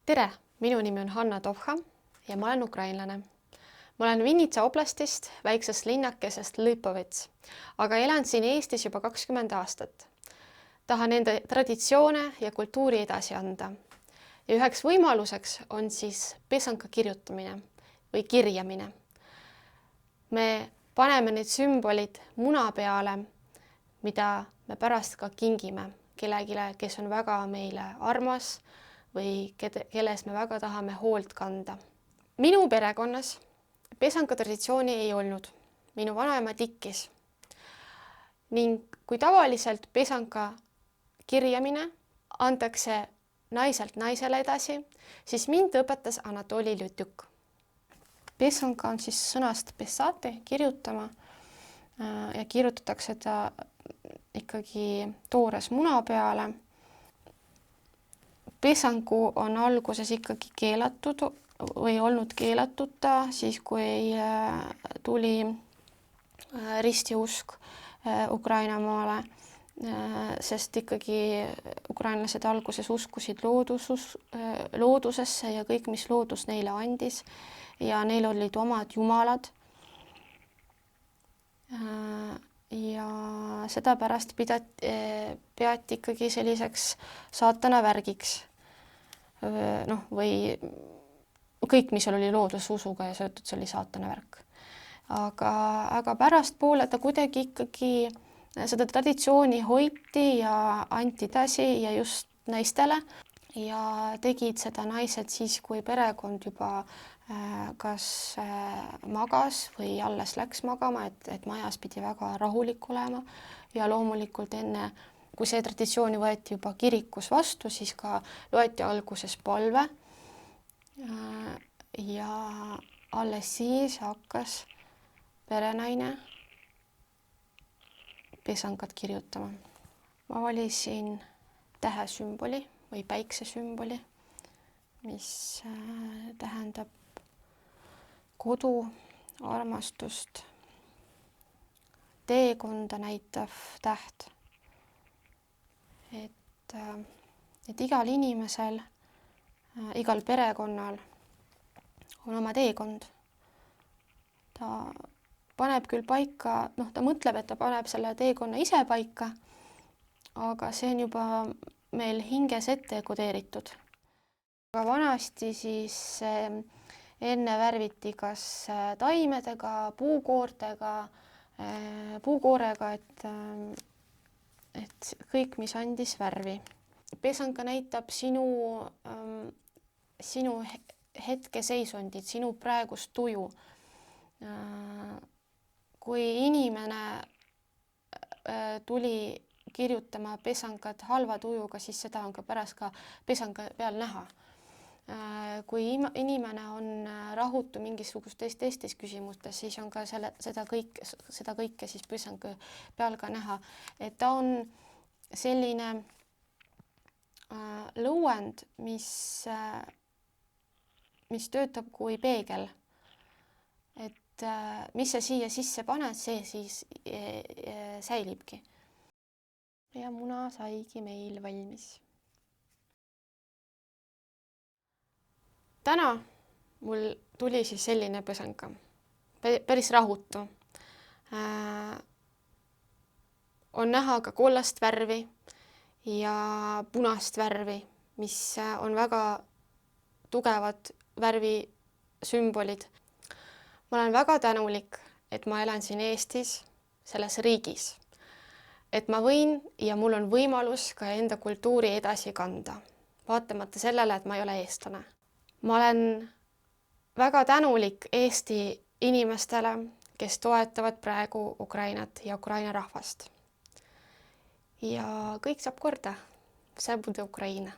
Tere, minu nimi on Hanna Tovha ja ma olen ukrainlane. Ma olen Vinnitsa oblastist, väiksest linnakesest Lõpovets, aga elan siin Eestis juba 20 aastat. Tahan enda traditsioone ja kultuuri edasi anda. Ja üheks võimaluseks on siis pesanka kirjutamine või kirjamine. Me paneme need sümbolid muna peale, mida me pärast ka kingime kellelegi, kes on väga meile armas või kelles me väga tahame hoolt kanda. Minu perekonnas pesanka traditsiooni ei olnud. Minu vanaema tikkis. Ning kui tavaliselt pesanka kirjamine antakse naiselt naisele edasi, siis mind õpetas Anatoli Lütjuk. Pesanka on siis sõnast pesate, kirjutama, ja kirjutatakse ta ikkagi toores muna peale. Pesangu on alguses ikkagi keelatud või olnud keelatud ta siis, kui tuli ristiusk Ukraina maale, sest ikkagi ukrainlased alguses uskusid loodusesse ja kõik, mis loodus neile andis, ja neil olid omad jumalad. Ja seda pärast peati ikkagi selliseks saatana värgiks. Või kõik, mis oli loodususuga ja seotud, see oli saatana värk. Aga pärast poole ta kuidagi ikkagi seda traditsiooni hoiti ja anti edasi ja just naistele. Ja tegid seda naised siis, kui perekond juba kas magas või alles läks magama, et majas pidi väga rahulik olema. Ja loomulikult enne, kui see traditsiooni võeti juba kirikus vastu, siis ka loeti alguses palve. Ja alles siis hakkas perenaine pesankat kirjutama. Ma valisin tähesümboli või päiksesümboli, mis tähendab kodu, armastust, teekonda näitav täht. Et igal inimesel, igal perekonnal on oma teekond. Ta paneb küll paika, ta mõtleb, et ta paneb selle teekonna ise paika, aga see on juba meil hinges ette kodeeritud. Aga vanasti siis enne värviti kas taimedega, puukoorega, et kõik, mis andis värvi. Pesanka näitab sinu hetkeseisundit, sinu praegust tuju. Kui inimene tuli kirjutama pesankat halva tujuga, siis seda on ka pärast ka pesanka peal näha. Kui inimene on rahutu mingisugustes teistes küsimustes, siis on ka seda kõike siis pesanka peal ka näha. Et ta on selline lõuend, mis töötab kui peegel. Et mis sa siia sisse paned, see siis säilibki. Ja muna saigi meil valmis. Täna mul tuli siis selline pesanka. Päris rahutu. On näha ka kollast värvi ja punast värvi, mis on väga tugevad värvisümbolid. Ma olen väga tänulik, et ma elan siin Eestis, selles riigis. Et ma võin ja mul on võimalus ka enda kultuuri edasi kanda, vaatamata sellele, et ma ei ole eestlane. Ma olen väga tänulik Eesti inimestele, kes toetavad praegu Ukrainat ja Ukraina rahvast. Ja kõik saab korda. Все буде Україна.